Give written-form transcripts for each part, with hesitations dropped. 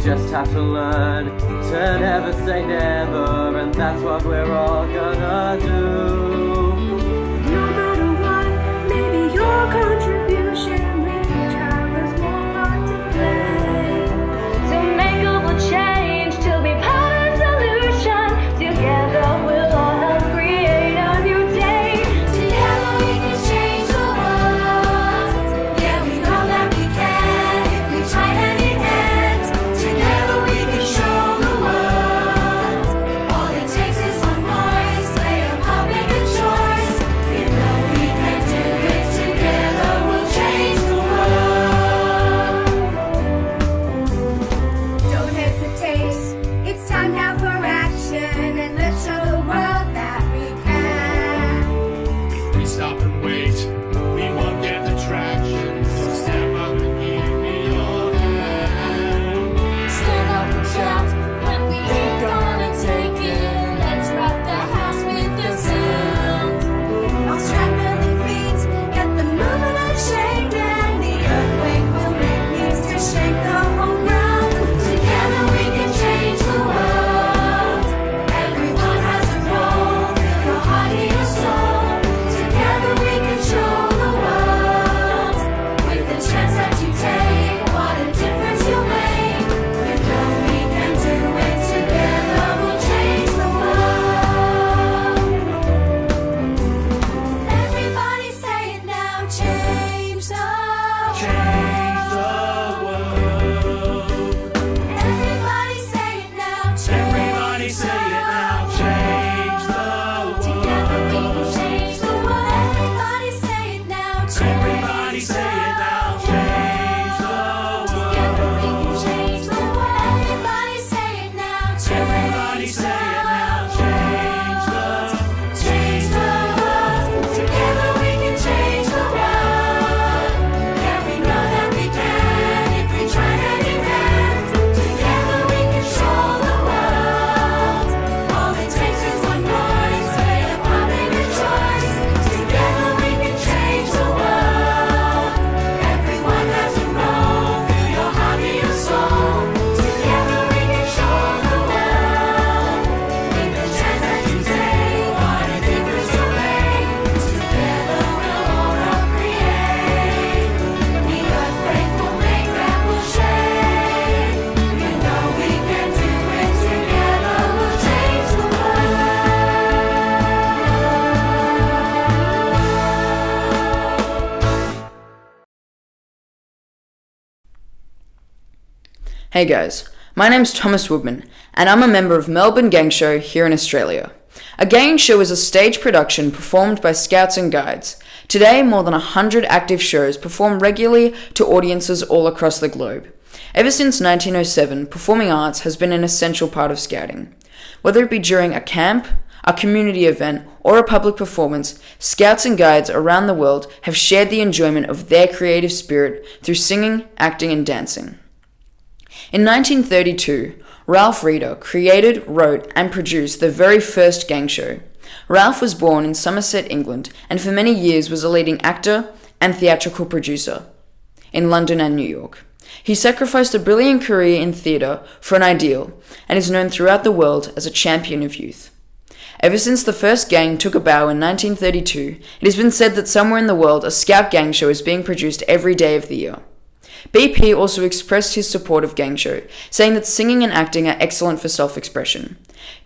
just have to learn to never say never, and that's what we're all gonna do. No matter what, maybe your contribution, we each have a small part to play. To make a world change, to be part of the solution. Together we'll all help create a new day. Together we can change the world. Yeah, we know that we can if we try hand in hand. Together we can show the world. All it takes is one voice, play a part, make a choice. You know we can do it. Together we'll change the world. Don't hesitate. It's time now for action, and let's show the world that we can. If we stop and wait, we won't get the traction. So step up and give me your hand. Stand up and shout when we ain't gonna take it. Let's rock the house with the sound. I'll strengthen the feet, get the moving and shaking. The earthquake will make needs to shake the whole ground. Together we can change the world. Everyone has a role, feel your heart and your soul. Together we can show the world. With the chance that you take, what a difference you'll make. You know we can do it. Together we'll change the world. Everybody say it now. Change the world. Change the world. Everybody say it now. Everybody say it now. Change the Together we can world. change the world. Everybody say it now. Everybody say it now. Change the Together we can world. change the world. Everybody say it now. Everybody say it now. Change the world. Together we can change the world. Yeah, we know that we can if we try hand in hand. Together we can show the world. All it takes is one voice, play a part, make a choice. Together we can change the world. Everyone has a role, feel your heart and your soul. Together we can show the world. With the chance that you take, what a difference you'll make. Together we'll all help create. The earthquake will make that will shake. You know we can do it. Together we'll change the world. Hey guys, my name's Thomas Woodman, and I'm a member of Melbourne Gang Show here in Australia. A gang show is a stage production performed by Scouts and Guides. Today, more than 100 active shows perform regularly to audiences all across the globe. Ever since 1907, performing arts has been an essential part of Scouting. Whether it be during a camp, a community event, or a public performance, Scouts and Guides around the world have shared the enjoyment of their creative spirit through singing, acting, and dancing. In 1932, Ralph Reeder created, wrote, and produced the very first gang show. Ralph was born in Somerset, England, and for many years was a leading actor and theatrical producer in London and New York. He sacrificed a brilliant career in theatre for an ideal, and is known throughout the world as a champion of youth. Ever since the first gang took a bow in 1932, it has been said that somewhere in the world a Scout gang show is being produced every day of the year. BP also expressed his support of gang show, saying that singing and acting are excellent for self-expression.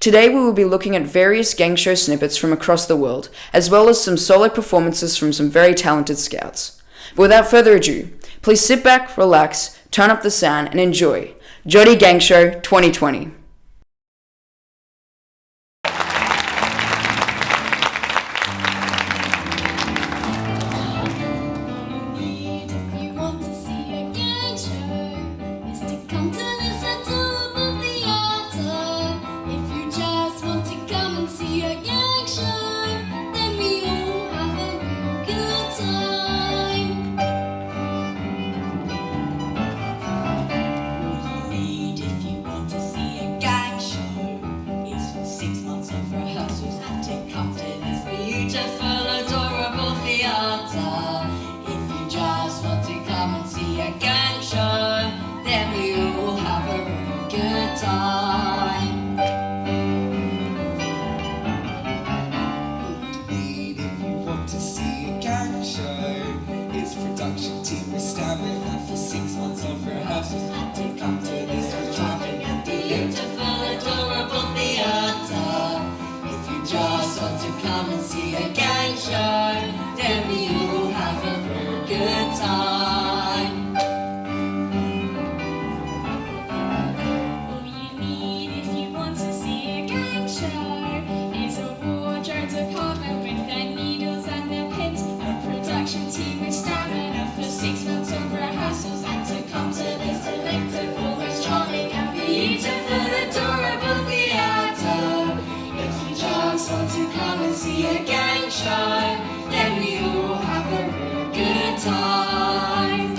Today we will be looking at various gang show snippets from across the world, as well as some solo performances from some very talented Scouts. But without further ado, please sit back, relax, turn up the sound, and enjoy JOTI GangShow 2020. If you want to see a see a gang show, then we all have a real good time. All you need if you want to see a gang show is a wardrobe department with their needles and their pins, a production team with stamina for 6 months of rehearsals, and to come to this delectable, most charming and beautiful, adorable theatre. If you just want to come and see a gang show, then we all have a real good time.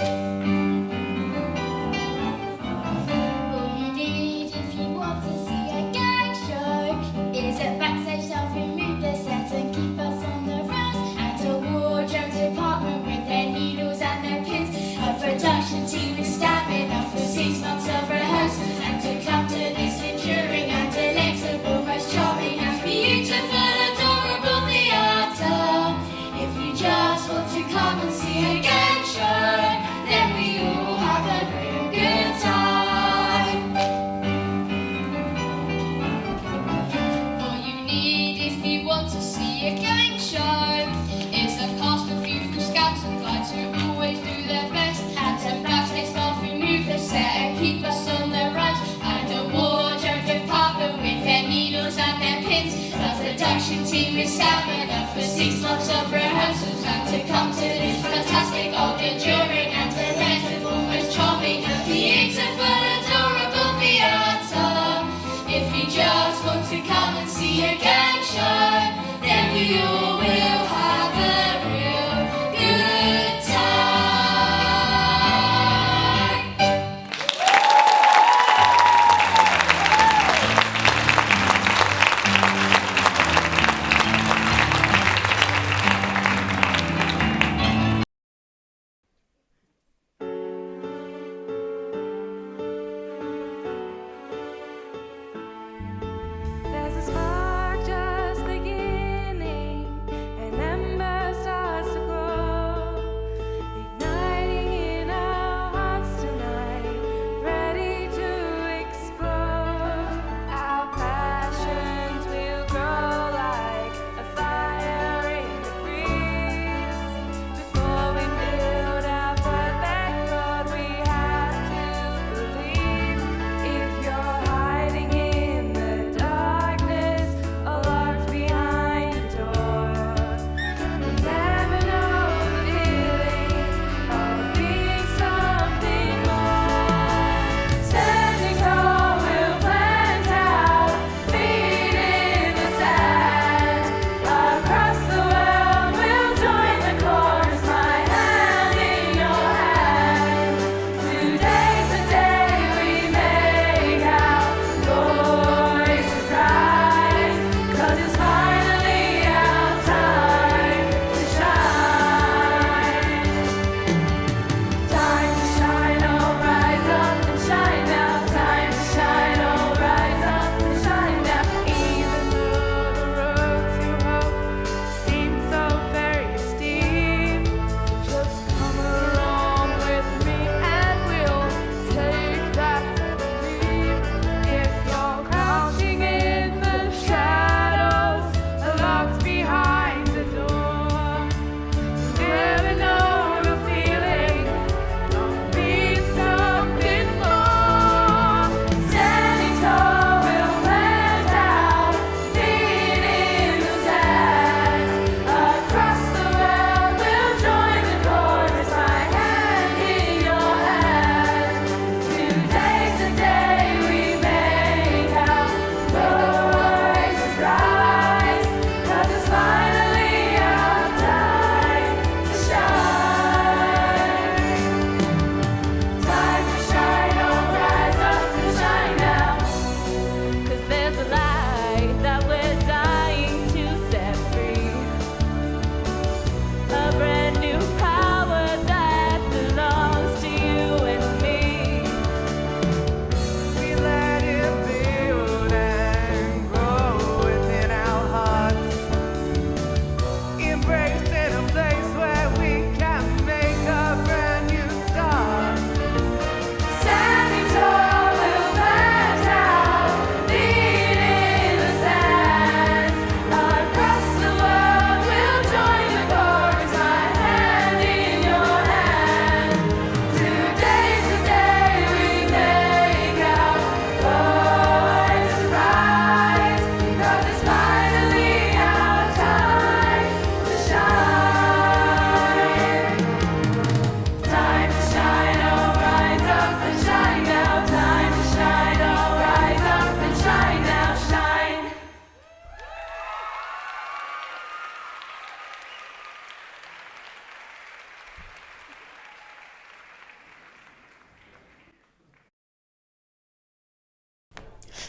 All you need if you want to see a gang show is a backstage staff who move the sets and keep us on the rounds, and a wardrobe department with their needles and their pins, a production team with stamina for 6 months of rehearsals, and to come to this enduring and delectable, most charming and beautiful, adorable theatre. If you just want to come and see a gang show, then we all have a real good time. All you need if you want to see a gang show is a cast of youthful scouts and guides who always do their best, and some backstage staff who move the set and keep us on the runs, and a wardrobe department with their needles and their pins, a production team with stamina for 6 months of rehearsals, and to come to this fantastic, old, enduring and delectable, most charming and beautiful, adorable theatre. If you just want to come and see a gang show, then we all will have a real good time.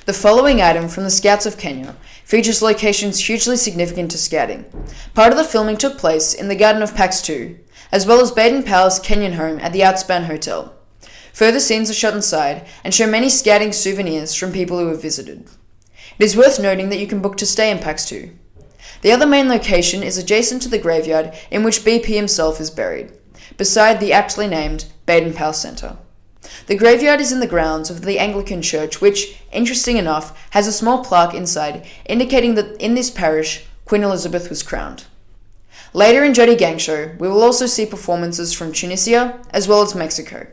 The following item from the Scouts of Kenya features locations hugely significant to Scouting. Part of the filming took place in the Garden of Pax 2, as well as Baden-Powell's Kenyan home at the Outspan Hotel. Further scenes are shot inside and show many Scouting souvenirs from people who have visited. It is worth noting that you can book to stay in Pax 2. The other main location is adjacent to the graveyard in which BP himself is buried, beside the aptly named Baden-Powell Centre. The graveyard is in the grounds of the Anglican Church, which, interesting enough, has a small plaque inside indicating that in this parish, Queen Elizabeth was crowned. Later in JOTI GangShow, we will also see performances from Tunisia as well as Mexico.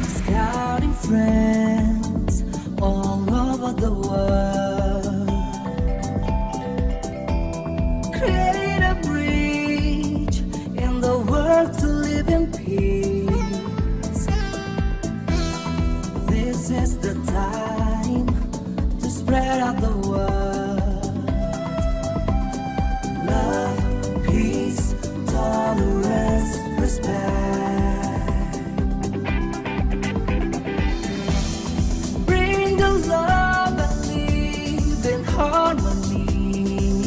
Scouting friends all over the world. Create a bridge in the world to live in peace. This is the time to spread out the word. Love, peace, tolerance, respect. Love and live in harmony.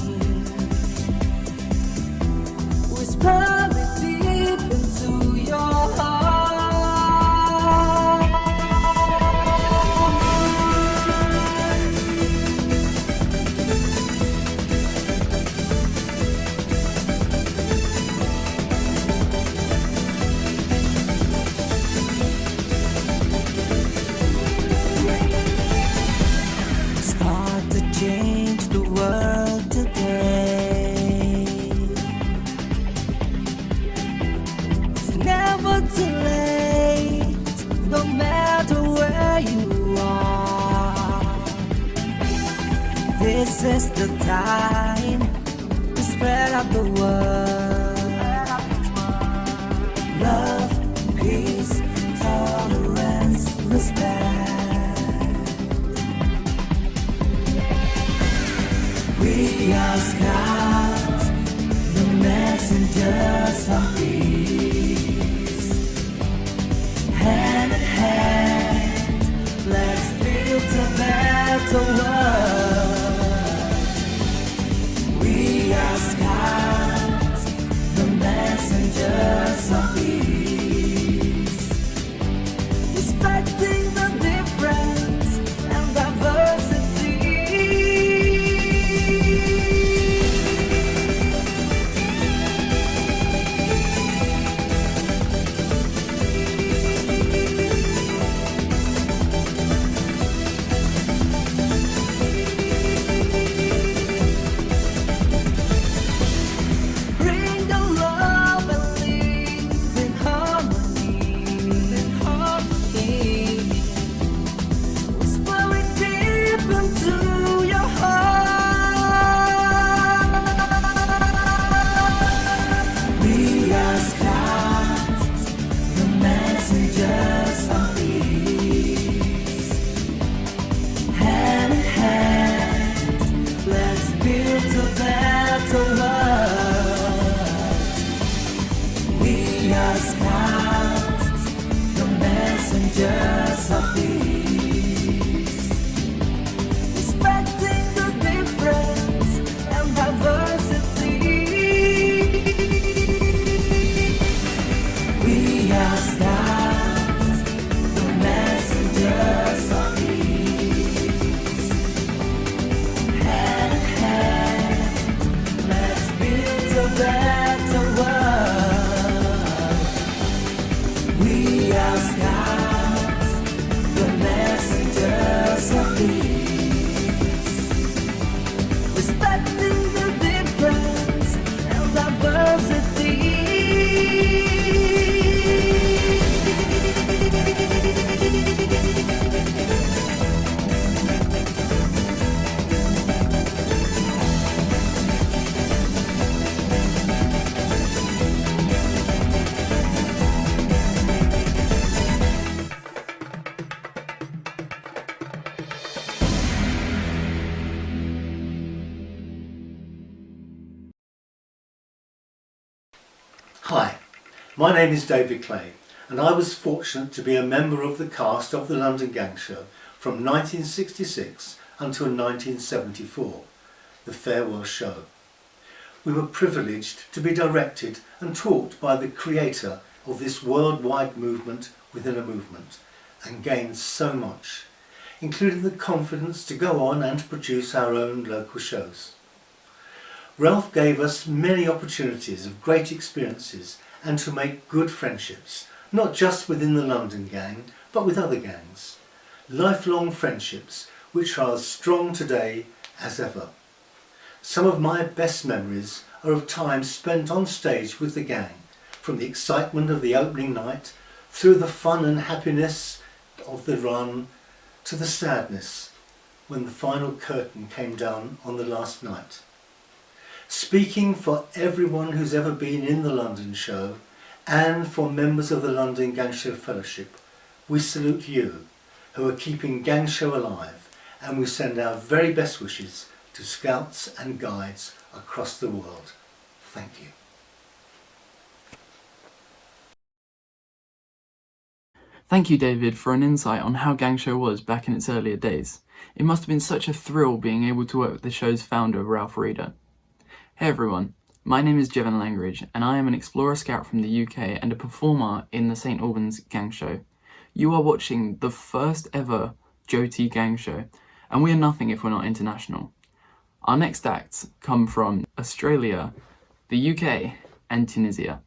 Whisper it deep into your heart. Start to change the world today. It's never too late, no matter where you are. This is the time to spread out the word. Love, peace, tolerance, respect. We are scouts, the messengers of peace. Hand in hand, let's build a better world. We are scouts, the messengers of peace. Respecting the difference and diversity. Bring the love and live in harmony. Whisper it deep into your heart. We are scouts, the messengers of peace. Hand in hand, let's build a better world. We are scouts, the messengers of peace. Respecting the difference and diversity. We are scouts, the messengers of peace. Hand in hand, let's build a better world. We are scouts, the messengers of peace. Respecting the difference and diversity. My name is David Clay, and I was fortunate to be a member of the cast of the London Gang Show from 1966 until 1974, the farewell show. We were privileged to be directed and taught by the creator of this worldwide movement within a movement, and gained so much, including the confidence to go on and produce our own local shows. Ralph gave us many opportunities of great experiences and to make good friendships, not just within the London Gang, but with other gangs. Lifelong friendships which are as strong today as ever. Some of my best memories are of time spent on stage with the gang, from the excitement of the opening night, through the fun and happiness of the run, to the sadness when the final curtain came down on the last night. Speaking for everyone who's ever been in the London show, and for members of the London Gang Show Fellowship, we salute you, who are keeping Gang Show alive, and we send our very best wishes to scouts and guides across the world. Thank you. Thank you, David, for an insight on how Gang Show was back in its earlier days. It must have been such a thrill being able to work with the show's founder, Ralph Reeder. Hey everyone, my name is Jevon Langridge, and I am an Explorer Scout from the UK and a performer in the St Albans Gang Show. You are watching the first ever JOTI GangShow, and we are nothing if we're not international. Our next acts come from Australia, the UK, and Tunisia.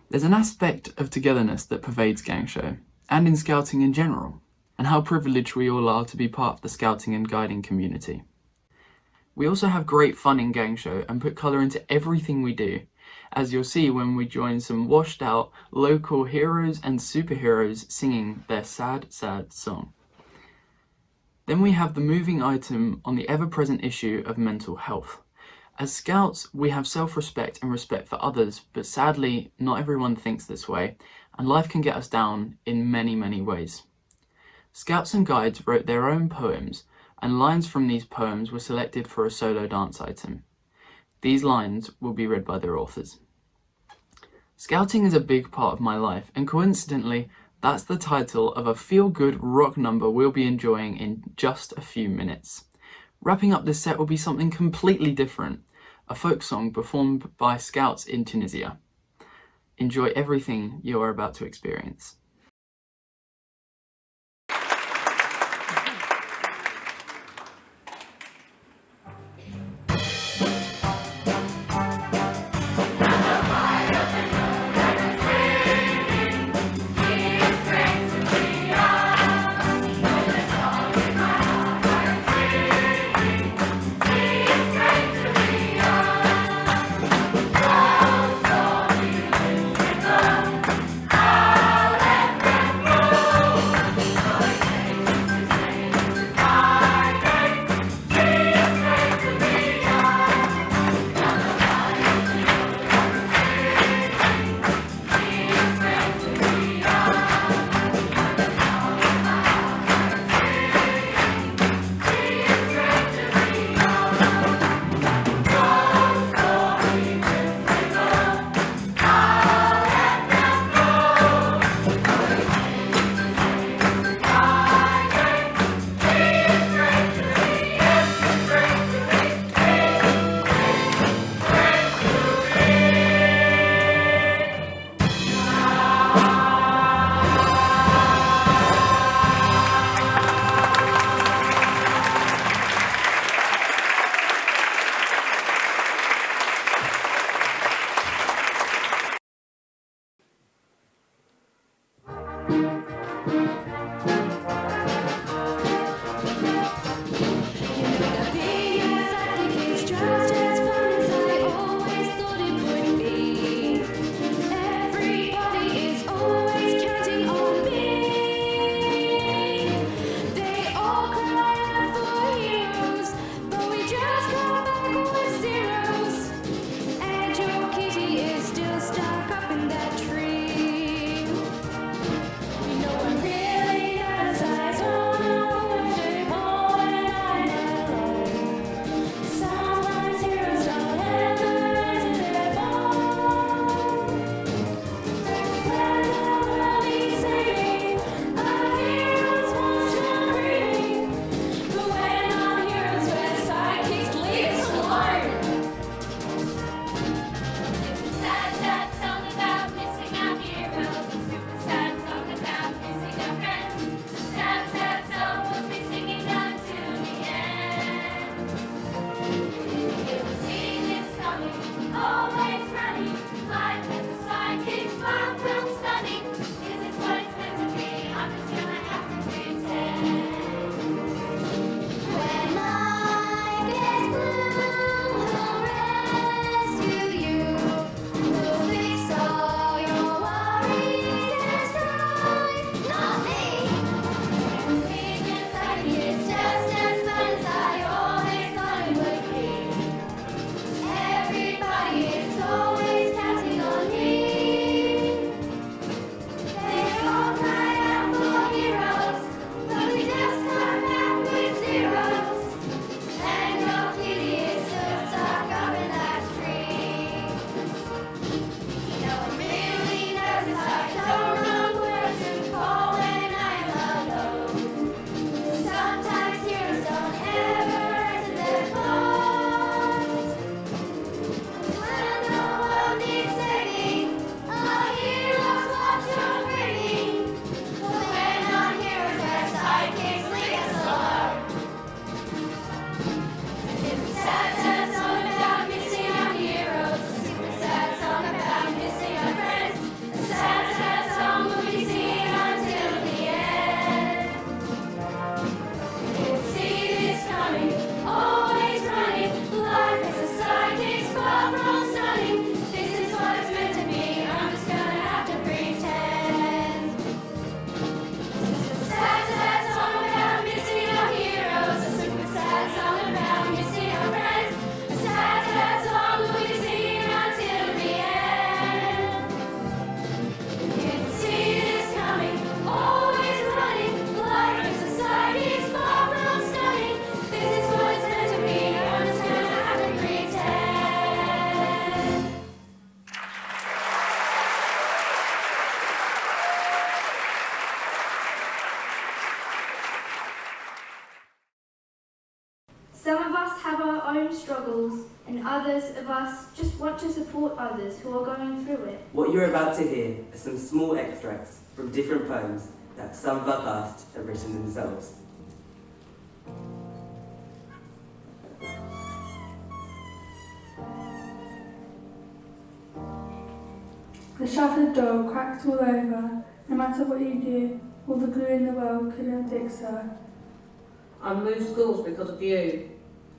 There's an aspect of togetherness that pervades Gang Show, and in scouting in general, and how privileged we all are to be part of the scouting and guiding community. We also have great fun in Gang Show and put colour into everything we do, as you'll see when we join some washed out local heroes and superheroes singing their sad, sad song. Then we have the moving item on the ever-present issue of mental health. As scouts, we have self-respect and respect for others, but sadly, not everyone thinks this way, and life can get us down in many, many ways. Scouts and guides wrote their own poems, and lines from these poems were selected for a solo dance item. These lines will be read by their authors. Scouting is a big part of my life, and coincidentally, that's the title of a feel-good rock number we'll be enjoying in just a few minutes. Wrapping up this set will be something completely different, a folk song performed by Scouts in Tunisia. Enjoy everything you are about to experience. struggles, and others of us just want to support others who are going through it. What you're about to hear are some small extracts from different poems that some of our cast have written themselves. The shattered door cracked all over. No matter what you do, all the glue in the world couldn't fix her. I moved schools because of you.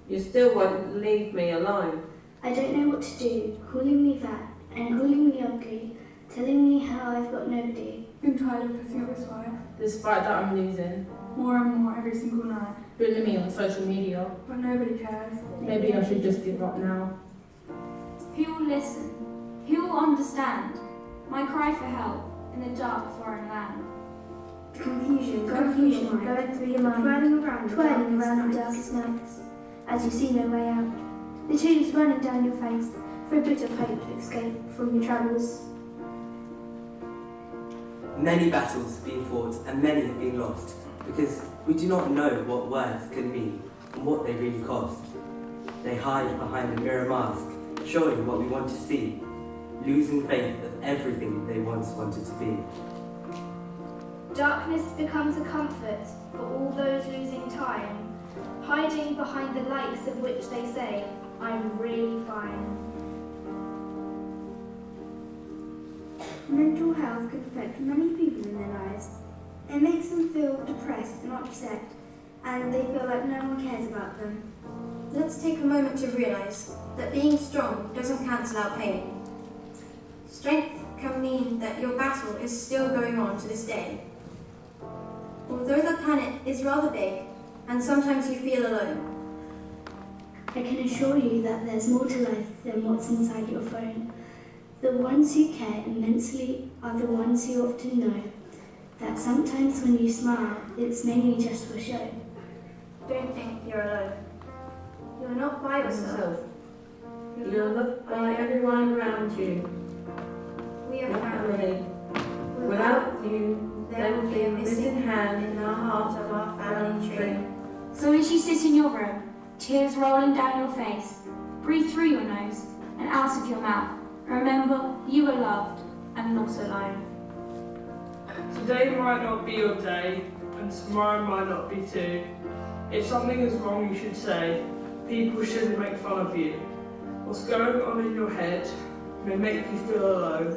You still won't leave me alone. I don't know what to do, calling me fat and calling me ugly, telling me how I've got nobody. Been tired of putting up this fight. This fight that I'm losing. More and more every single night. Bullying me on social media. But nobody cares. Maybe I should just give up now. Who will listen? Who will understand my cry for help in the dark foreign land? Confusion going through your mind, twirling around the darkest nights, as you see no way out. The tears running down your face for a bit of hope to escape from your troubles. Many battles have been fought and many have been lost because we do not know what words can mean and what they really cost. They hide behind a mirror mask, showing what we want to see, losing faith of everything they once wanted to be. Darkness becomes a comfort for all those losing time, hiding behind the likes of which they say, I'm really fine. Mental health can affect many people in their lives. It makes them feel depressed and upset, and they feel like no one cares about them. Let's take a moment to realise that being strong doesn't cancel out pain. Strength can mean that your battle is still going on to this day. Although the planet is rather big, and sometimes you feel alone, I can assure you that there's more to life than what's inside your phone. The ones who care immensely are the ones who often know that sometimes when you smile, it's mainly just for show. don't think you're alone. You're not by yourself. You're loved by everyone around you. We are family. Without you, there would be a missing hand in the heart of our family tree. So as you sit in your room, tears rolling down your face, breathe through your nose and out of your mouth. Remember, you are loved and not alone. Today might not be your day, and tomorrow might not be too. If something is wrong, you should say. People shouldn't make fun of you. What's going on in your head may make you feel alone,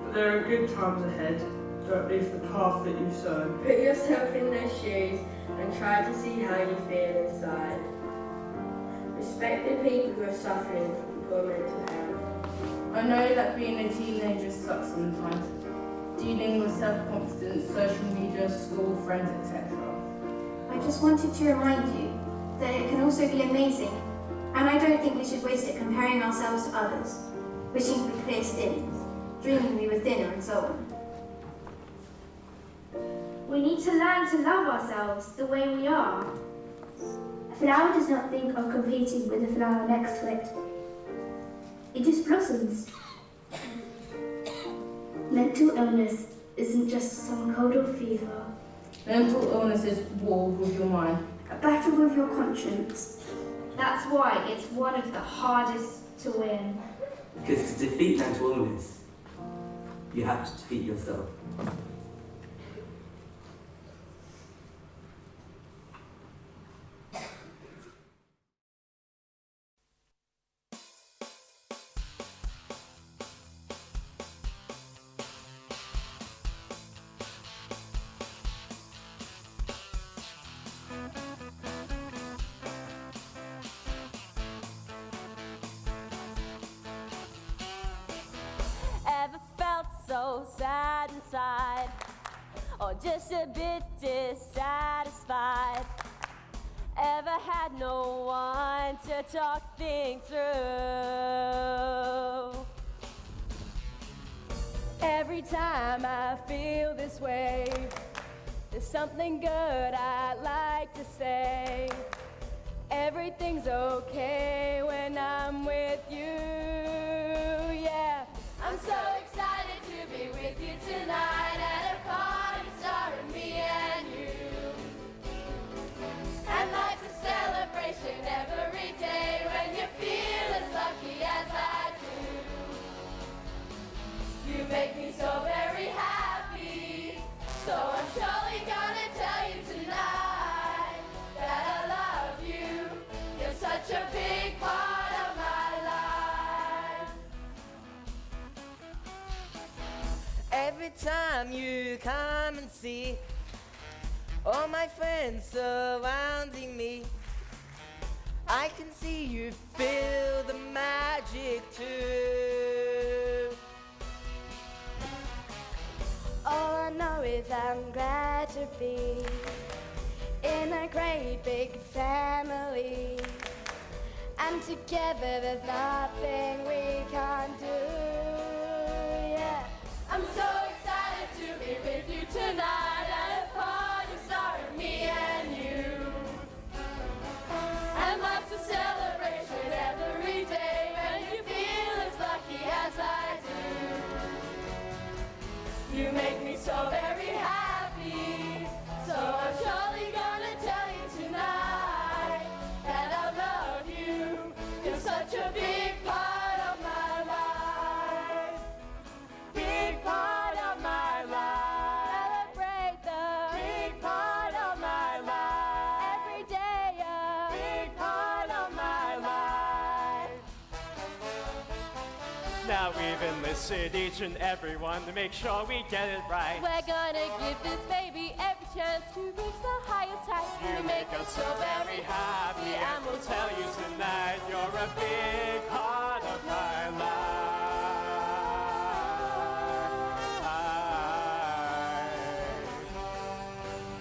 but there are good times ahead. Don't leave the path that you've sown. Put yourself in their shoes and try to see how you feel inside. Respect the people who are suffering from poor mental health. I know that being a teenager sucks sometimes. Dealing with self-confidence, social media, school, friends, etc. I just wanted to remind you that it can also be amazing, and I don't think we should waste it comparing ourselves to others, wishing for clear stints, dreaming we were thinner and so on. We need to learn to love ourselves the way we are. A flower does not think of competing with the flower next to it. It just blossoms. Mental illness isn't just some cold or fever. Mental illness is war with your mind. A battle with your conscience. That's why it's one of the hardest to win. Because to defeat mental illness, you have to defeat yourself. Ever felt so sad inside, or just a bit dissatisfied? Ever had no one to talk things through? Every time I feel this way, there's something good I'd like to say. Everything's okay when I'm with you, yeah. I'm so excited to be with you tonight at a party starring me and you. And life's a celebration every day when Every time you come and see all my friends surrounding me, I can see you feel the magic too. All I know is I'm glad to be in a great big family, and together there's nothing we can't do. Yeah, I'm so excited to be with you tonight at a party starring me and you. And life's a celebration every day when you feel as lucky as I do. You make me so very happy, so I'm surely gonna tell you tonight that I love you. You're such a big part of my life, big part of my life. Celebrate the big part of my life. Every day a big part of my life. Now we've enlisted each and everyone to make sure we get it right. We're gonna give this baby every chance to reach the highest height. You make us so very happy, and we'll tell you tonight you're a big part of my life.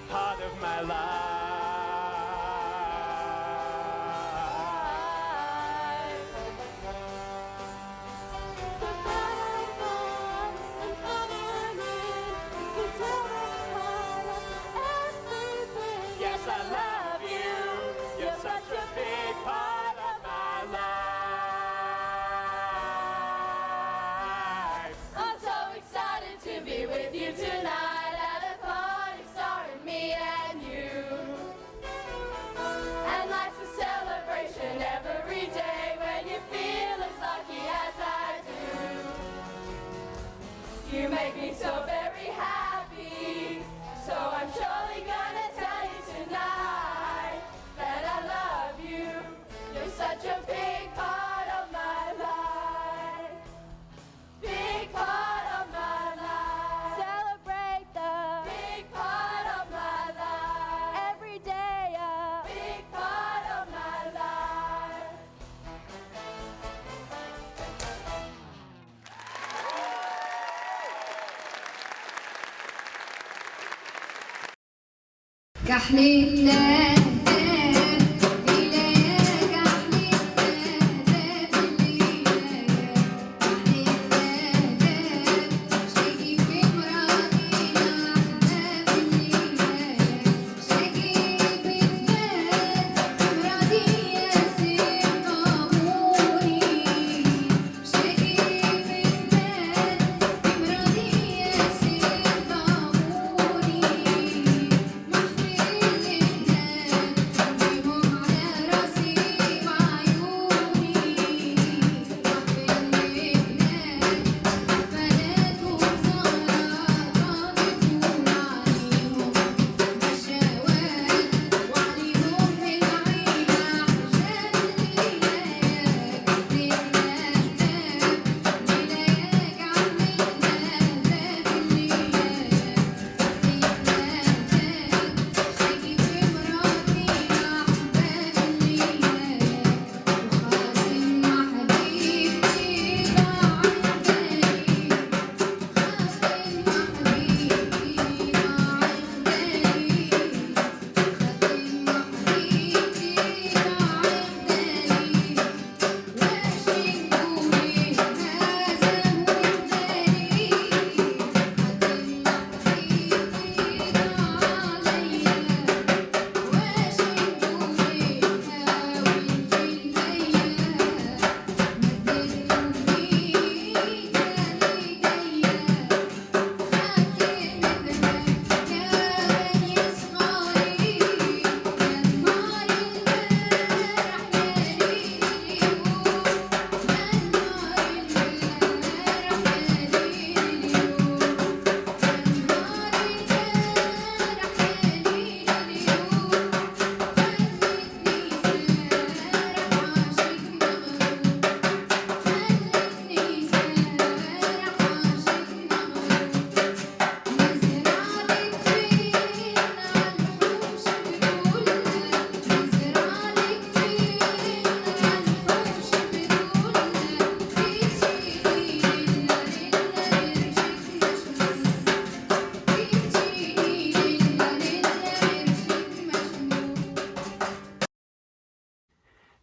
Part of my life. Yes, I love you. You're such a big part of my life. I'm so excited to be with you tonight at a party starring me and you. And life's a celebration every day when you feel as lucky as I do. You make me so very happy, so I'm surely gonna tell you tonight that I love you. You're such a big part of my life, big part of my life. Celebrate the big part of my life. Every day a big part of my life. كحلتنا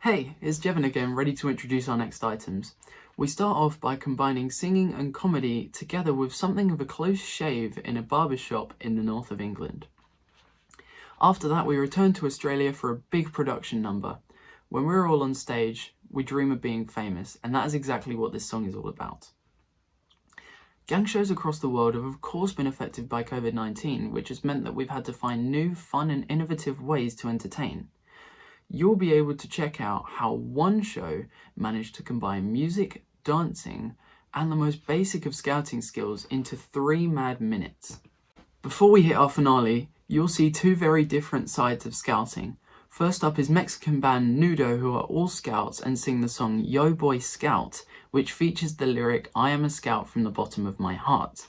Hey, it's Jevon again, ready to introduce our next items. We start off by combining singing and comedy together with something of a close shave in a barber shop in the north of England. After that, we return to Australia for a big production number. When we're all on stage, we dream of being famous, and that is exactly what this song is all about. Gang shows across the world have of course been affected by COVID-19, which has meant that we've had to find new, fun and innovative ways to entertain. You'll be able to check out how one show managed to combine music, dancing, and the most basic of scouting skills into 3 mad minutes. Before we hit our finale, you'll see 2 very different sides of scouting. First up is Mexican band Nudo, who are all scouts and sing the song Yo Boy Scout, which features the lyric, I am a scout from the bottom of my heart.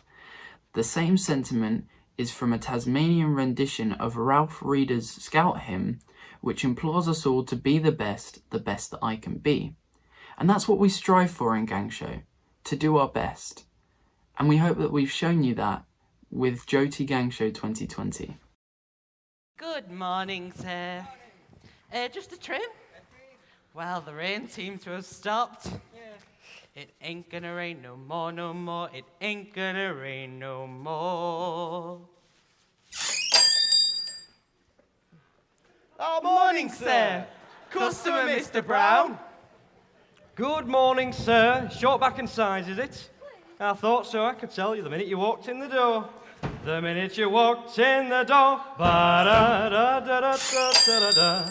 The same sentiment is from a Tasmanian rendition of Ralph Reeder's Scout Hymn, which implores us all to be the best that I can be. And that's what we strive for in Gang Show, to do our best. And we hope that we've shown you that with JOTI GangShow 2020. Good morning, sir. Just a trim? Well, the rain seems to have stopped. It ain't gonna rain no more, no more. It ain't gonna rain no more. Oh, morning, sir. Customer, Mr. Brown. Good morning, sir. Short back and size, is it? I thought so, I could tell you the minute you walked in the door. The minute you walked in the door. Ba-da-da-da-da-da-da-da.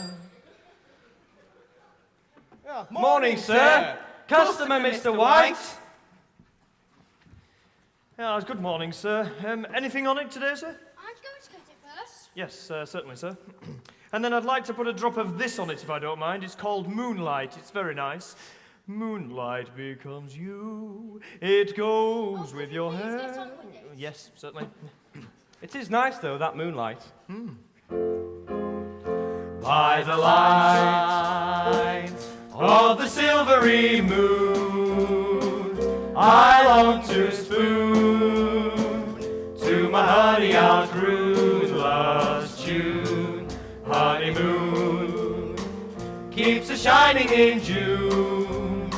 Morning, sir. Customer, Mr. White. Yeah, good morning, sir. Anything on it today, sir? I'm going to get it first. Yes, certainly, sir. And then I'd like to put a drop of this on it, if I don't mind. It's called Moonlight. It's very nice. Moonlight becomes you. It goes with your hair. Yes, certainly. It is nice, though, that moonlight. By the light of the silvery moon, I long to spoon to my honey our croon love's tune. Honeymoon keeps a shining in June.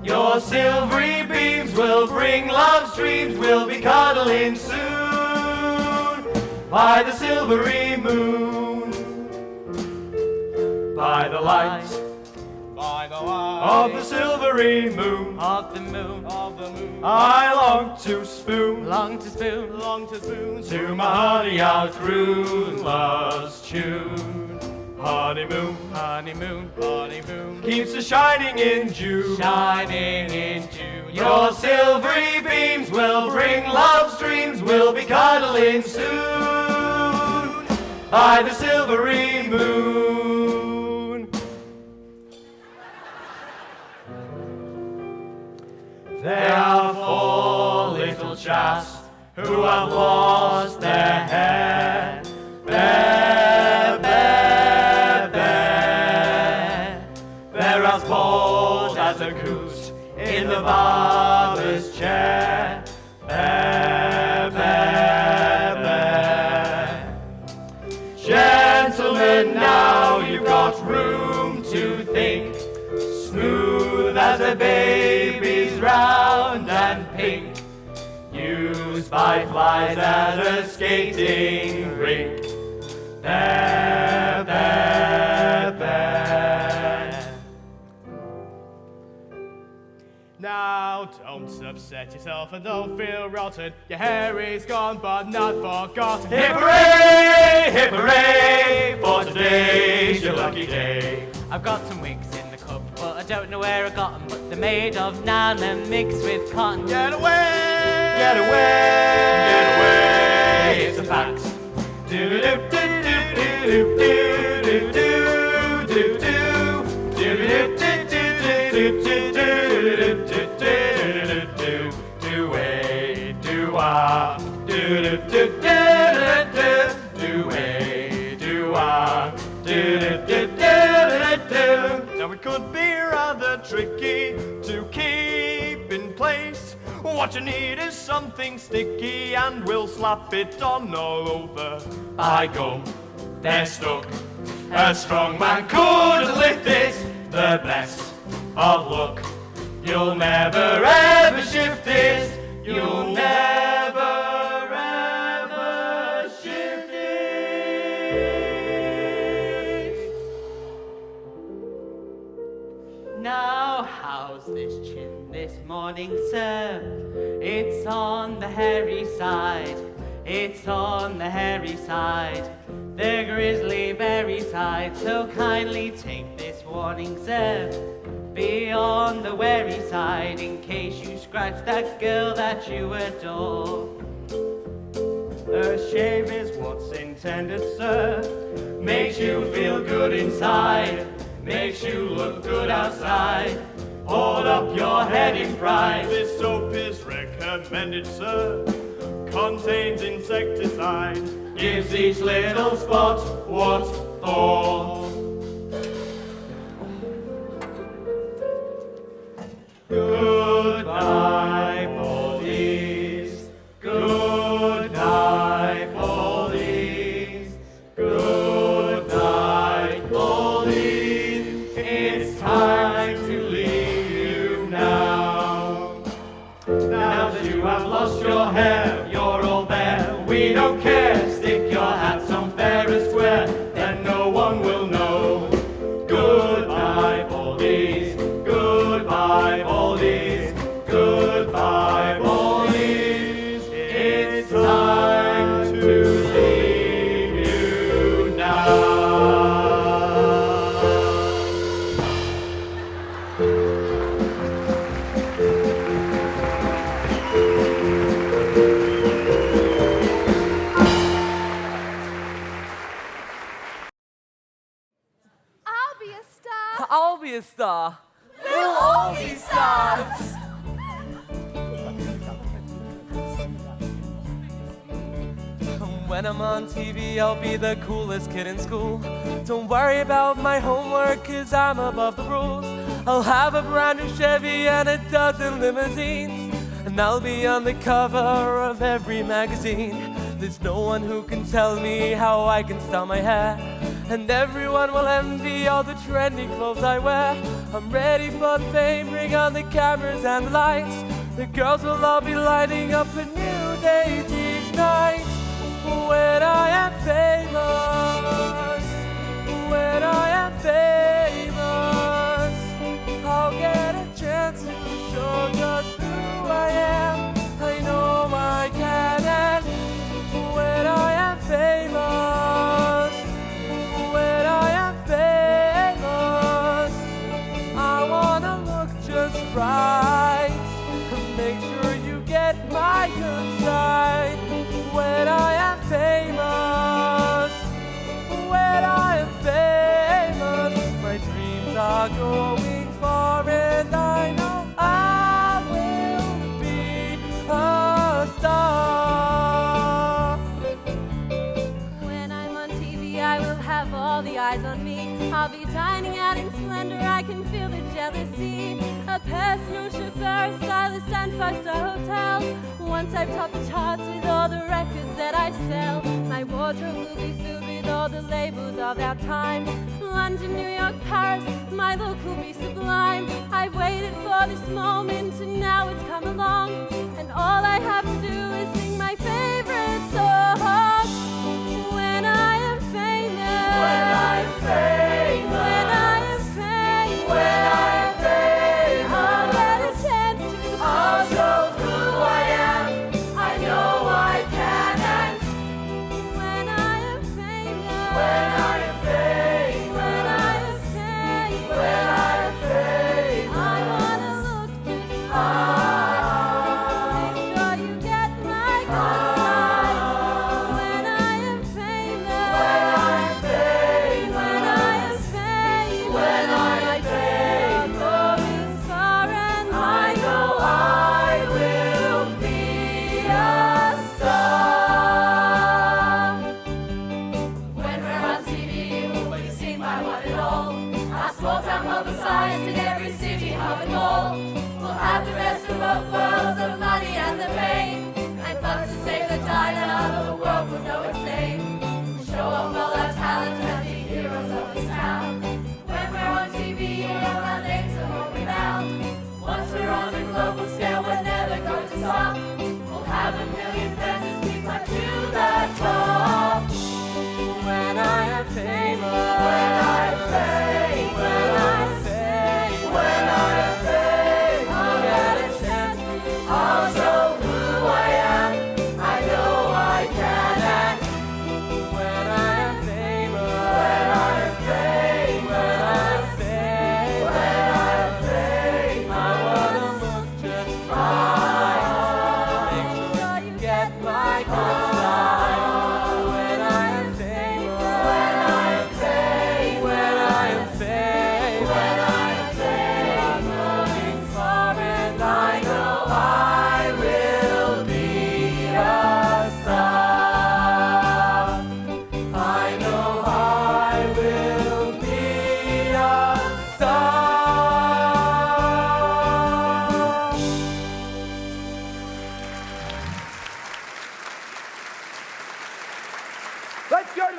Your silvery beams will bring love's dreams. We'll be cuddling soon by the silvery moon, by the light of the silvery moon, of the moon, I long to spoon, long to spoon, to my honey our croon love's tune. Honeymoon, honeymoon, honeymoon keeps a shining in June, shining in June. Your silvery beams will bring love's dreams. We'll be cuddling soon by the silvery moon. There are 4 little chaps who have lost their hair. Bear, bear, bear. They're as bold as a goose in the barber's chair. Bear, bear, bear. Gentlemen, now you've got room to think. Smooth as a baby's, round and pink, used by flies at a skating rink. Bear, bear, bear. Now don't upset yourself and don't feel rotten. Your hair is gone but not forgotten. Hip hooray, hip hooray, for today's your lucky day. I've got some wigs in the cup, but I don't know where I got them. But they're made of nylon and mixed with cotton. Get away! Get away! Get away! It's a fact. Do do do do do do do do do do do do do do do do do way do ah do do do do do way do ah do do do do. Now it could be rather tricky to keep in place. What you need is something sticky, and we'll slap it on all over. By gum, they're stuck. A strong man couldn't lift it. the best of luck. You'll never ever shift it. You'll never ever shift it. Now, how's this chin this morning, sir? It's on the hairy side. It's on the hairy side. The grizzly berry side. So kindly take this warning, sir. Be on the wary side in case you scratch that girl that you adore. A shave is what's intended, sir. Makes you feel good inside. Makes you look good outside. Hold up your head in pride. This soap is recommended, sir. Contains insecticide. Gives each little spot what for. Goodbye, bodies. Goodbye, bodies. Goodbye, bodies. It's time to leave you now. Now that you have lost your hair, you're all bare. We don't care. Stick your hats on fair and square, then no one will know. Goodbye, bodies. Goodbye, bodies. Goodbye, bodies. It's time to leave you now. I'll be a star. We'll all be stars. When I'm on TV, I'll be the coolest kid in school. Don't worry about my homework, cause I'm above the rules. I'll have a brand new Chevy and a dozen limousines, and I'll be on the cover of every magazine. There's no one who can tell me how I can style my hair, and everyone will envy all the trendy clothes I wear. I'm ready for the fame, bring on the cameras and the lights. The girls will all be lighting up a new date each night. When I am famous, when I am famous, I'll get a chance to show just who I am. I know I can, and when I am famous, when I am famous, I wanna look just right. Make sure you get my good side. When I am famous, when I am famous, my dreams are going far, and I know I will be a star. When I'm on TV, I will have all the eyes on me. I'll be dining out in splendor, I can feel the jealousy. A personal chauffeur, a stylist, and five-star hotels. Once I've topped the charts with all the records that I sell, my wardrobe will be filled with all the labels of our time. London, New York, Paris, my look will be sublime. I've waited for this moment and now it's come along, and all I have to do is sing my favorite song. When I am famous, when I am famous, when I am famous, when I am famous, I'll get a chance to I'll show who I am. I know I can, and when I am famous, when I am famous, when I am famous, when I am famous, I wanna look just right. Make sure you get my good side.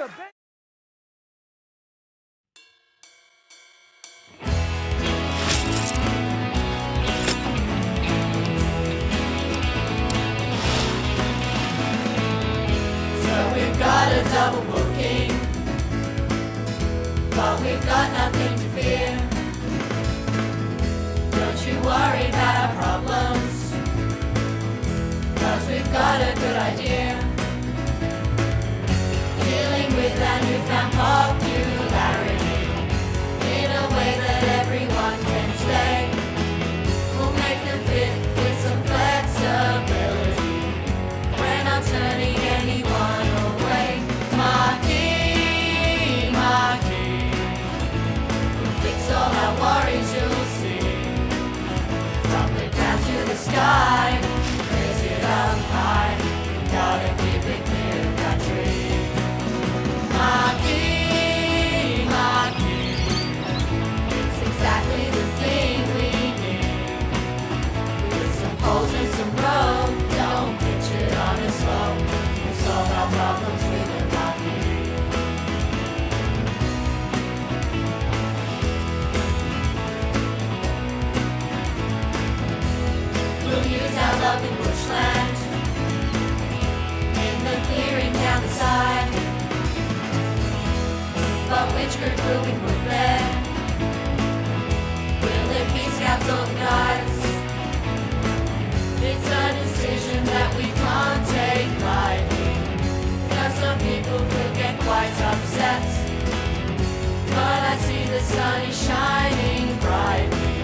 the band. So we've got a double booking, but we've got nothing to fear. Don't you worry about our problems, 'cause we've got a good idea. Dealing with our newfound popularity in a way that everyone can stay. We'll make them fit with some flexibility. We're not turning anyone away. Marquee, marquee, we'll fix all our worries, you'll see. From the ground to the sky, raise it up high. Gotta keep it clear of that tree. Marquee, marquee, it's exactly the thing we need. With some holes and some road, don't pitch it on us slow. We'll solve our problems with a marquee. We'll use our lovely bushland in the clearing down the side. But which group will we put there? Will it be scouts or the guides? It's a decision that we can't take lightly, 'cause some people could get quite upset. But I see the sun is shining brightly,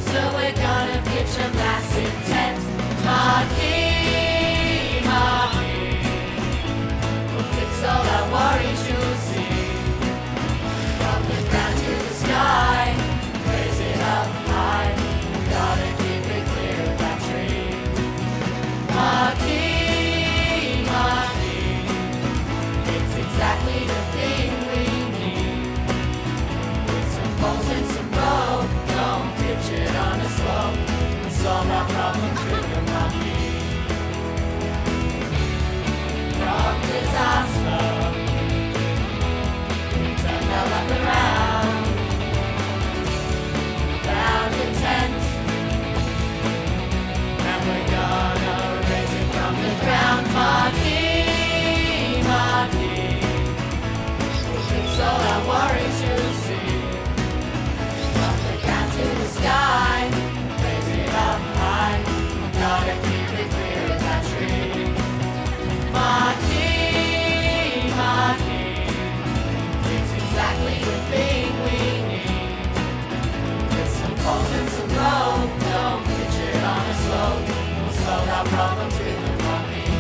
so we're gonna pitch a massive tent. Marquee, marquee, we'll fix all our worries, you'll see. From the ground to the sky, raise it up high. Gotta keep it clear of that tree. Marquee, marquee, it's exactly the thing we need. With some poles and some rope, don't pitch it on a slope. We'll solve our problems with a marquee. From disaster, turn our luck around. Found a tent, and we're gonna raise it from the ground. Marquee, marquee, we'll fix all our worries, you'll see. From the ground to the sky, raise it up high. Gotta keep it clear of that tree. Marquee, marquee, it's exactly the thing we need. With some poles and some rope, don't pitch it on a slope. We'll solve our problems with a marquee.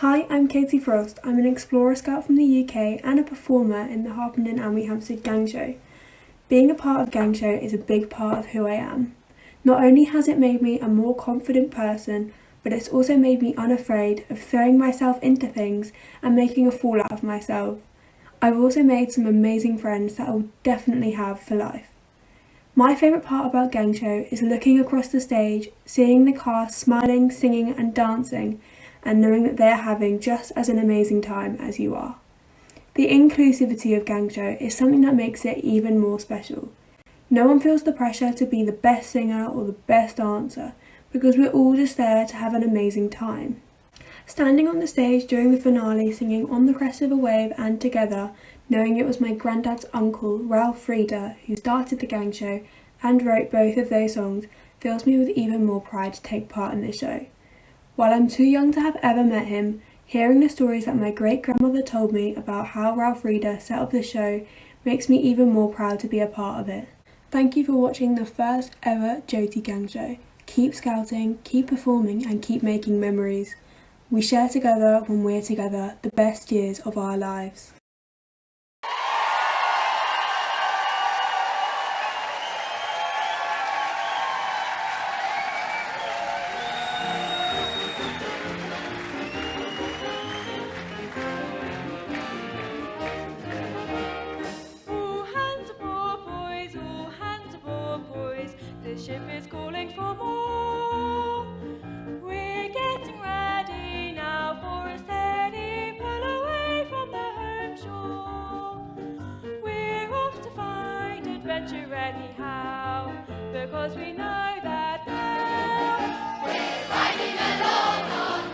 Hi, I'm Katie Frost. I'm an Explorer Scout from the UK and a performer in the Harpenden and Wheat Hampstead Gang Show. Being a part of Gang Show is a big part of who I am. Not only has it made me a more confident person, but it's also made me unafraid of throwing myself into things and making a fool out of myself. I've also made some amazing friends that I will definitely have for life. My favourite part about Gang Show is looking across the stage, seeing the cast smiling, singing and dancing, and knowing that they are having just as an amazing time as you are. The inclusivity of Gang Show is something that makes it even more special. No one feels the pressure to be the best singer or the best dancer, because we're all just there to have an amazing time. Standing on the stage during the finale singing On the Crest of a Wave and Together, knowing it was my granddad's uncle, Ralph Frieda, who started the Gang Show and wrote both of those songs, fills me with even more pride to take part in this show. While I'm too young to have ever met him, hearing the stories that my great-grandmother told me about how Ralph Frieda set up the show makes me even more proud to be a part of it. Thank you for watching the first ever JOTI Gang Show. Keep scouting, keep performing and keep making memories. We share together when we're together the best years of our lives. The ship is calling for more. We're getting ready now for a steady pull away from the home shore. We're off to find adventure anyhow, because we know that now we're riding along on